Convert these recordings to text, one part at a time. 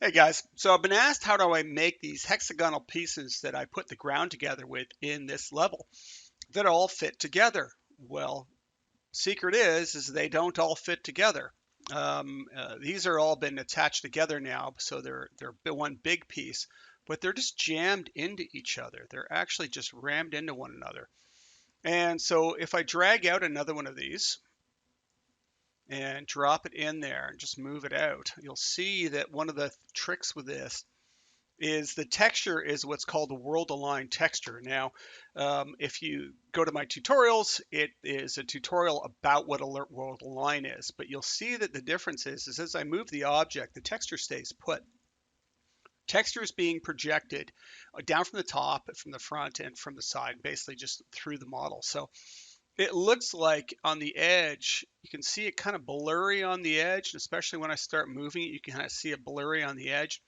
Hey guys, so I've been asked how do I make these hexagonal pieces that I put the ground together with in this level that all fit together. Well, secret is they don't all fit together. These are all been attached together now, so they're one big piece, but they're just jammed into each other. They're actually just rammed into one another. And so if I drag out another one of these and drop it in there and just move it out, you'll see that one of the tricks with this is the texture is what's called a world aligned texture. Now, if you go to my tutorials, it is a tutorial about what a world align is, but you'll see that the difference is as I move the object, the texture stays put. Texture is being projected down from the top, from the front, and from the side, basically just through the model. So it looks like on the edge, you can see it kind of blurry on the edge, and especially when I start moving it, you can kind of see it blurry on the edge.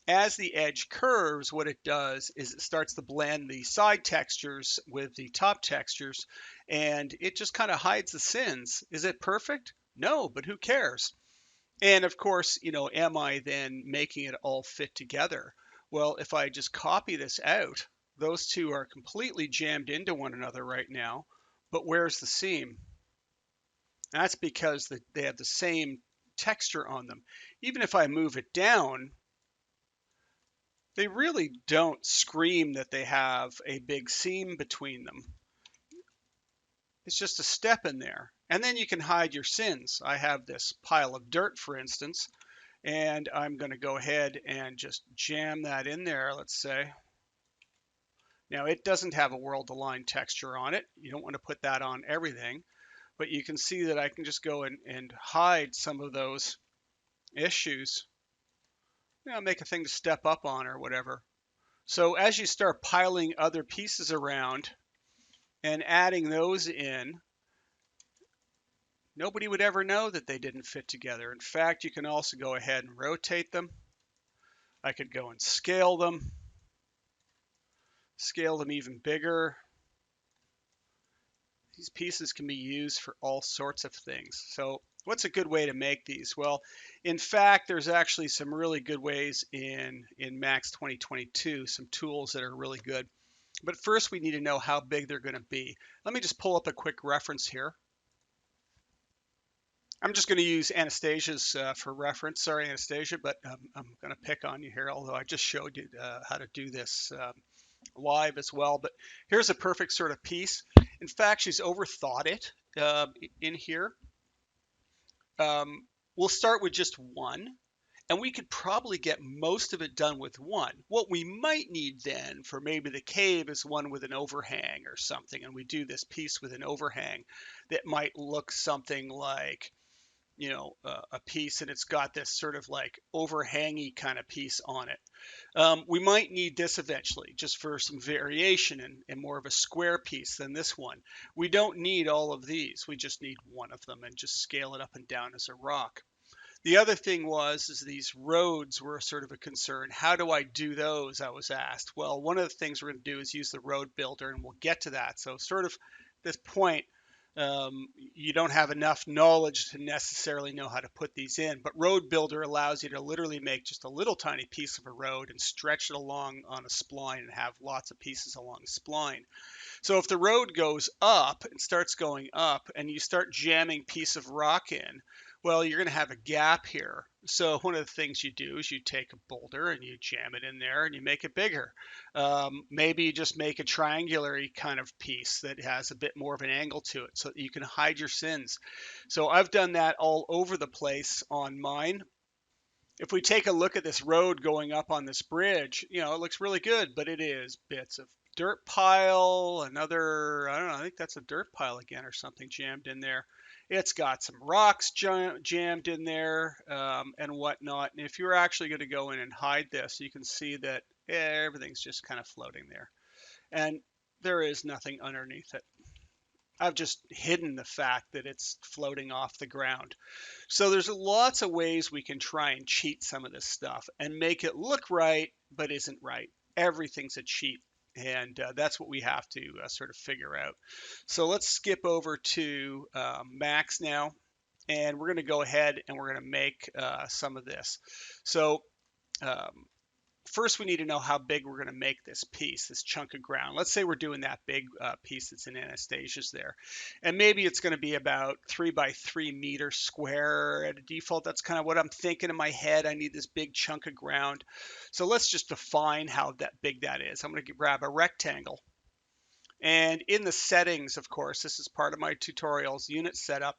As the edge curves, what it does is it starts to blend the side textures with the top textures, and it just kind of hides the sins. Is it perfect? No, but who cares? And of course, am I then making it all fit together? Well, if I just copy this out, those two are completely jammed into one another right now. But where's the seam? That's because they have the same texture on them. Even if I move it down, they really don't scream that they have a big seam between them. It's just a step in there. And then you can hide your sins. I have this pile of dirt, for instance, and I'm going to go ahead and just jam that in there, let's say. Now, it doesn't have a world aligned texture on it. You don't want to put that on everything, but you can see that I can just go and hide some of those issues. Make a thing to step up on or whatever. So as you start piling other pieces around and adding those in, nobody would ever know that they didn't fit together. In fact, you can also go ahead and rotate them. I could go and scale them even bigger. These pieces can be used for all sorts of things. So what's a good way to make these? Well, in fact, there's actually some really good ways in Max 2022, some tools that are really good. But first, we need to know how big they're going to be. Let me just pull up a quick reference here. I'm just going to use Anastasia's for reference. Sorry, Anastasia, but I'm going to pick on you here, although I just showed you how to do this live as well. But here's a perfect sort of piece. In fact, she's overthought it in here. We'll start with just one, and we could probably get most of it done with one. What we might need then for maybe the cave is one with an overhang or something, and we do this piece with an overhang that might look something like a piece and it's got this sort of like overhangy kind of piece on it. We might need this eventually just for some variation and more of a square piece than this one. We don't need all of these. We just need one of them and just scale it up and down as a rock. The other thing is these roads were sort of a concern. How do I do those? I was asked. Well, one of the things we're going to do is use the road builder, and we'll get to that. So sort of this point, you don't have enough knowledge to necessarily know how to put these in, but Road Builder allows you to literally make just a little tiny piece of a road and stretch it along on a spline and have lots of pieces along the spline. So if the road goes up and starts going up and you start jamming piece of rock in, well, you're going to have a gap here. So one of the things you do is you take a boulder and you jam it in there and you make it bigger. Maybe you just make a triangular kind of piece that has a bit more of an angle to it so that you can hide your sins. So I've done that all over the place on mine. If we take a look at this road going up on this bridge, it looks really good, but it is bits of dirt pile, another, I don't know, I think that's a dirt pile again or something jammed in there. It's got some rocks jammed in there and whatnot. And if you're actually going to go in and hide this, you can see that everything's just kind of floating there. And there is nothing underneath it. I've just hidden the fact that it's floating off the ground. So there's lots of ways we can try and cheat some of this stuff and make it look right, but isn't right. Everything's a cheat. And that's what we have to sort of figure out. So let's skip over to Max now. And we're going to go ahead and we're going to make some of this. So first we need to know how big we're going to make this piece, this chunk of ground. Let's say we're doing that big piece that's in Anastasia's there. And maybe it's going to be about 3 by 3 meters square at a default. That's kind of what I'm thinking in my head. I need this big chunk of ground. So let's just define how that big that is. I'm going to grab a rectangle. And in the settings, of course, this is part of my tutorials, unit setup.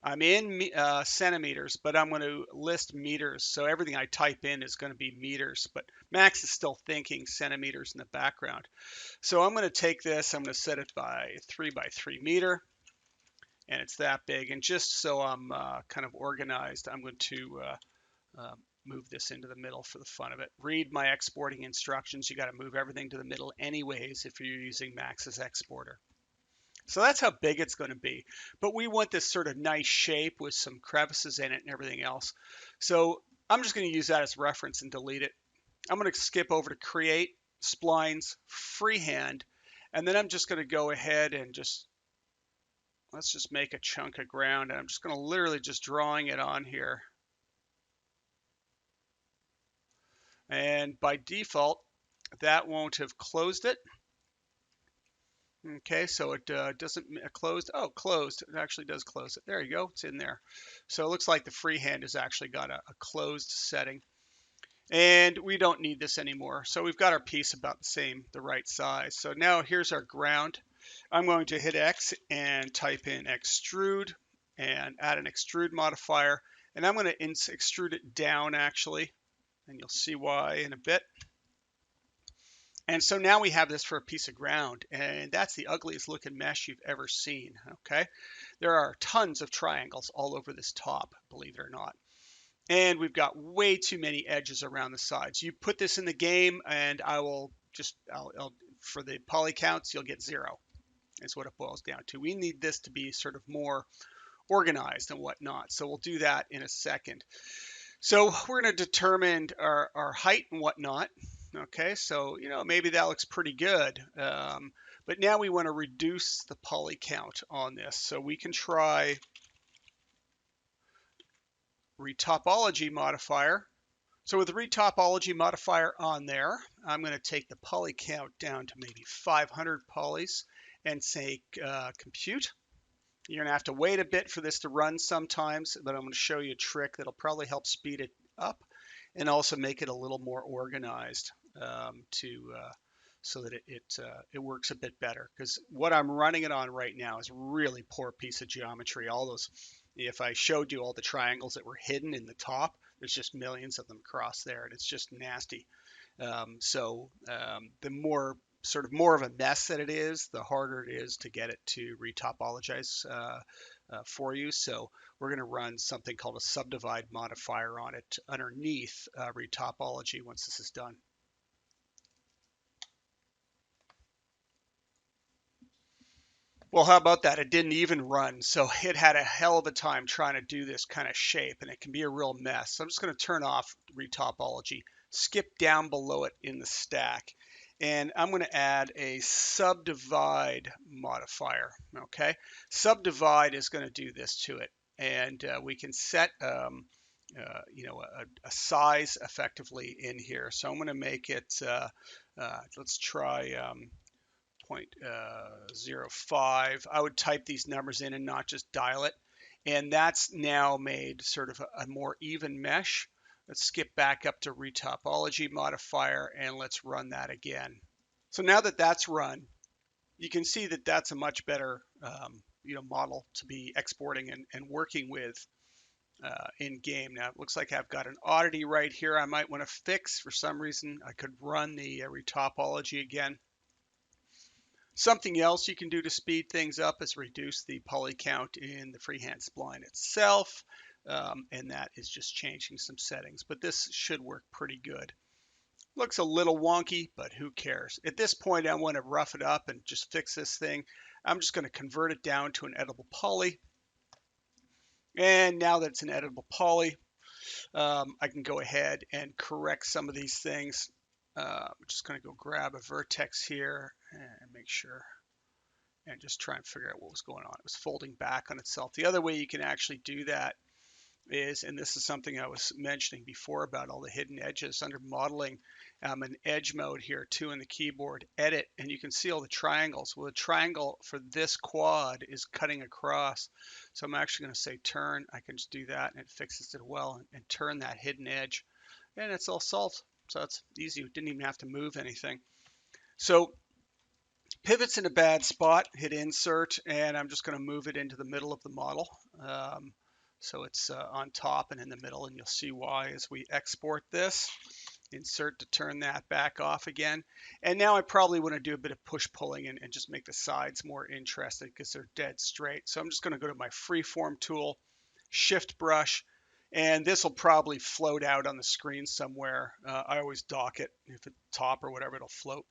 I'm in centimeters, but I'm going to list meters. So everything I type in is going to be meters, but Max is still thinking centimeters in the background. So I'm going to take this, I'm going to set it by 3 by 3 meter, and it's that big. And just so I'm kind of organized, I'm going to move this into the middle for the fun of it. Read my exporting instructions. You got to move everything to the middle anyways if you're using Max's exporter. So that's how big it's going to be. But we want this sort of nice shape with some crevices in it and everything else. So I'm just going to use that as reference and delete it. I'm going to skip over to Create, Splines, Freehand, and then I'm just going to go ahead and let's just make a chunk of ground. And I'm just going to literally just drawing it on here. And by default, that won't have closed it. Okay, so it doesn't closed. Oh, closed. It actually does close it. There you go. It's in there. So it looks like the freehand has actually got a closed setting. And we don't need this anymore. So we've got our piece about the right size. So now here's our ground. I'm going to hit X and type in extrude and add an extrude modifier. And I'm going to extrude it down actually. And you'll see why in a bit. And so now we have this for a piece of ground, and that's the ugliest looking mesh you've ever seen, okay? There are tons of triangles all over this top, believe it or not. And we've got way too many edges around the sides. You put this in the game, and I'll for the poly counts, you'll get 0. Is what it boils down to. We need this to be sort of more organized and whatnot, so we'll do that in a second. So we're going to determine our height and whatnot. Okay, so maybe that looks pretty good, but now we want to reduce the poly count on this. So we can try retopology modifier. So with the retopology modifier on there, I'm going to take the poly count down to maybe 500 polys and say compute. You're going to have to wait a bit for this to run sometimes, but I'm going to show you a trick that'll probably help speed it up and also make it a little more organized so that it works a bit better. Because what I'm running it on right now is a really poor piece of geometry. All those, if I showed you all the triangles that were hidden in the top, there's just millions of them across there, and it's just nasty. The more of a mess that it is, the harder it is to get it to retopologize for you. So we're going to run something called a subdivide modifier on it underneath retopology once this is done. Well, how about that? It didn't even run. So it had a hell of a time trying to do this kind of shape, and it can be a real mess. So I'm just going to turn off retopology, skip down below it in the stack, and I'm going to add a subdivide modifier. Okay, subdivide is going to do this to it, and we can set a size effectively in here. So I'm going to make it. Let's try 0.05. I would type these numbers in and not just dial it, and that's now made sort of a more even mesh. Let's skip back up to retopology modifier and let's run that again. So now that that's run, you can see that that's a much better model to be exporting and working with in game. Now it looks like I've got an oddity right here I might want to fix. For some reason I could run the retopology again. Something else you can do to speed things up is reduce the poly count in the freehand spline itself, and that is just changing some settings, but this should work pretty good. Looks a little wonky, but who cares? At this point, I want to rough it up and just fix this thing. I'm just going to convert it down to an editable poly, and now that it's an editable poly, I can go ahead and correct some of these things. I'm just going to go grab a vertex here and make sure and just try and figure out what was going on. It was folding back on itself. The other way you can actually do that is, and this is something I was mentioning before about all the hidden edges under modeling, an edge mode here too in the keyboard, edit, and you can see all the triangles. Well, the triangle for this quad is cutting across. So I'm actually going to say turn. I can just do that and it fixes it well and turn that hidden edge. And it's all solved. So it's easy. We didn't even have to move anything. So pivot's in a bad spot, hit insert, and I'm just going to move it into the middle of the model. So it's on top and in the middle, and you'll see why as we export this. Insert to turn that back off again. And now I probably want to do a bit of push pulling and just make the sides more interesting because they're dead straight. So I'm just going to go to my freeform tool, shift brush, and this will probably float out on the screen somewhere. I always dock it. If it's top or whatever, it'll float.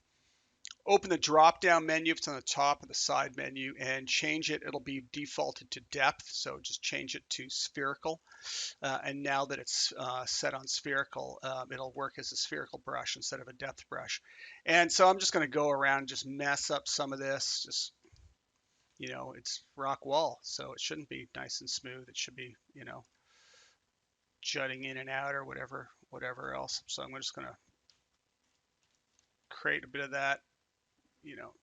Open the drop down menu if it's on the top of the side menu and change it. It'll be defaulted to depth, so just change it to spherical. And now that it's set on spherical, it'll work as a spherical brush instead of a depth brush. And so I'm just going to go around and just mess up some of this. Just, it's rock wall, so it shouldn't be nice and smooth. It should be, jutting in and out or whatever else. So I'm just going to create a bit of that.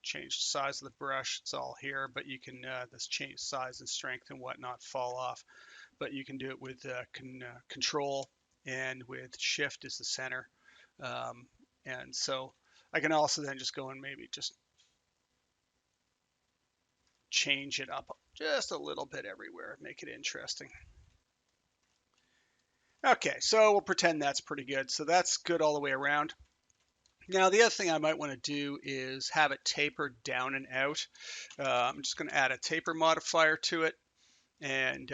Change the size of the brush. It's all here, but you can this change size and strength and whatnot fall off. But you can do it with control and with shift as the center. And so I can also then just go and maybe just change it up just a little bit everywhere, make it interesting. Okay, so we'll pretend that's pretty good. So that's good all the way around. Now, the other thing I might want to do is have it tapered down and out. I'm just going to add a taper modifier to it. And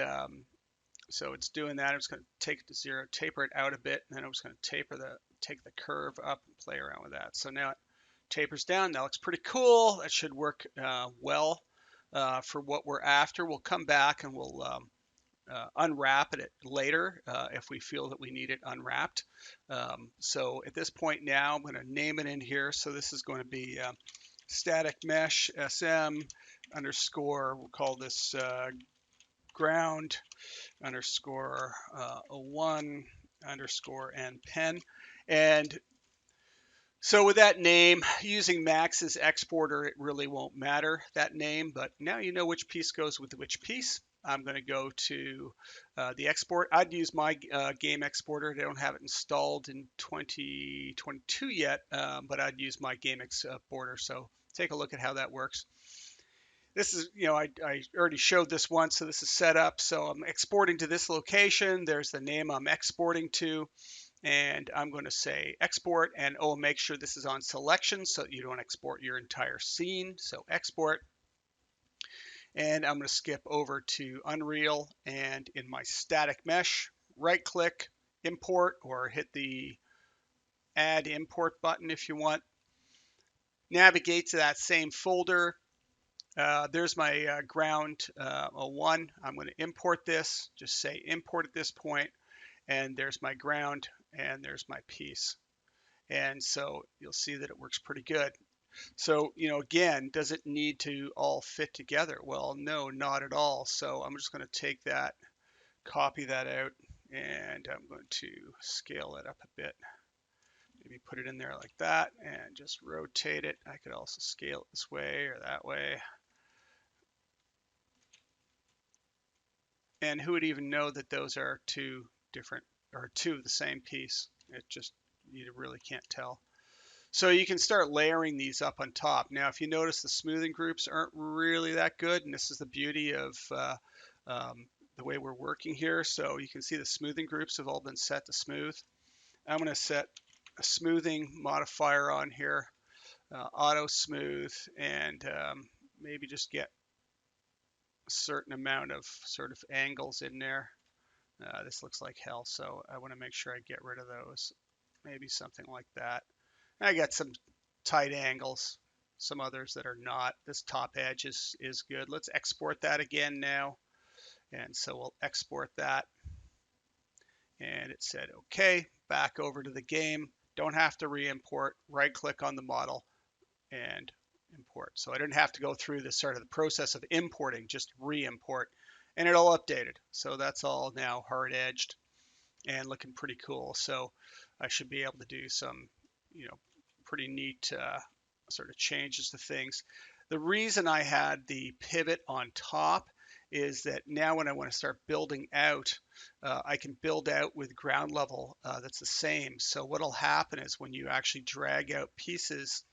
so it's doing that. I'm just going to take it to 0, taper it out a bit, and then I'm just going to take the curve up and play around with that. So now it tapers down. That looks pretty cool. That should work well for what we're after. We'll come back and we'll unwrap it later if we feel that we need it unwrapped. So at this point now, I'm going to name it in here. So this is going to be static mesh SM underscore, we'll call this ground underscore 01 underscore and pen. And so with that name, using Max's exporter, it really won't matter, that name, but now you know which piece goes with which piece. I'm going to go to the export. I'd use my game exporter. They don't have it installed in 2022 yet, but I'd use my game exporter. So take a look at how that works. This is, I already showed this once, so this is set up. So I'm exporting to this location. There's the name I'm exporting to. And I'm going to say export, and make sure this is on selection so that you don't export your entire scene. So export. And I'm going to skip over to Unreal, and in my static mesh, right click, import, or hit the add import button if you want. Navigate to that same folder. There's my ground 01. I'm going to import this, just say import at this point, and there's my ground, and there's my piece. And so you'll see that it works pretty good. So, again, does it need to all fit together? Well, no, not at all. So I'm just going to take that, copy that out, and I'm going to scale it up a bit. Maybe put it in there like that and just rotate it. I could also scale it this way or that way. And who would even know that those are two different, or two of the same piece? You really can't tell. So you can start layering these up on top. Now, if you notice, the smoothing groups aren't really that good, and this is the beauty of the way we're working here. So you can see the smoothing groups have all been set to smooth. I'm going to set a smoothing modifier on here, auto smooth, and maybe just get a certain amount of sort of angles in there. This looks like hell, so I want to make sure I get rid of those. Maybe something like that. I got some tight angles, some others that are not. This top edge is good. Let's export that again now. And so we'll export that. And it said, okay, back over to the game. Don't have to re-import. Right click on the model and import. So I didn't have to go through the sort of the process of importing, just re-import. and it all updated. So that's all now hard edged and looking pretty cool. So I should be able to do some, pretty neat sort of changes to things. The reason I had the pivot on top is that now when I want to start building out, I can build out with ground level that's the same. So what'll happen is when you actually drag out pieces,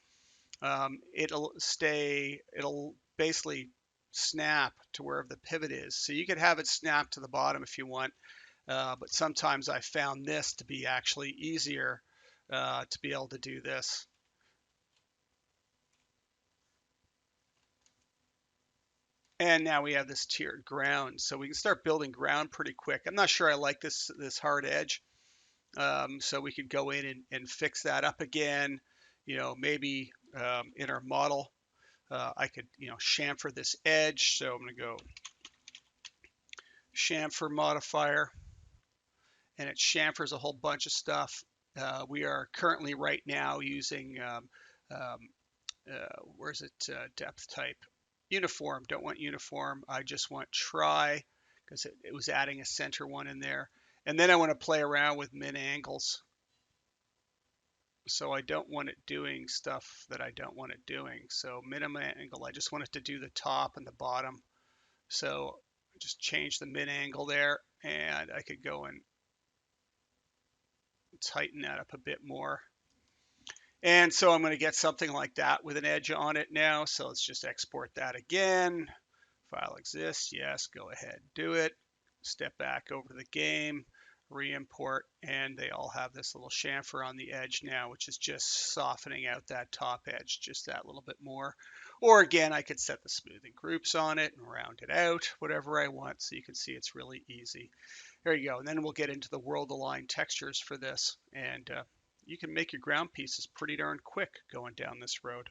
it'll basically snap to wherever the pivot is. So you could have it snap to the bottom if you want, but sometimes I found this to be actually easier to be able to do this. And now we have this tiered ground, so we can start building ground pretty quick. I'm not sure I like this hard edge, so we could go in and fix that up again. Maybe in our model, I could chamfer this edge. So I'm going to go chamfer modifier, and it chamfers a whole bunch of stuff. We are currently right now using um, where's it, depth type, uniform. Don't want uniform, I just want try, because it was adding a center one in there. And then I want to play around with min angles, so I don't want it doing stuff that I don't want it doing. So minimum angle, I just want it to do the top and the bottom. So just change the min angle there, and I could go and tighten that up a bit more. And so I'm going to get something like that with an edge on it now. So let's just export that again. File exists. Yes, go ahead, do it. Step back over to the game, re-import, and they all have this little chamfer on the edge now, which is just softening out that top edge just that little bit more. Or again, I could set the smoothing groups on it and round it out, whatever I want. So you can see it's really easy. There you go. And then we'll get into the world aligned textures for this. And you can make your ground pieces pretty darn quick going down this road.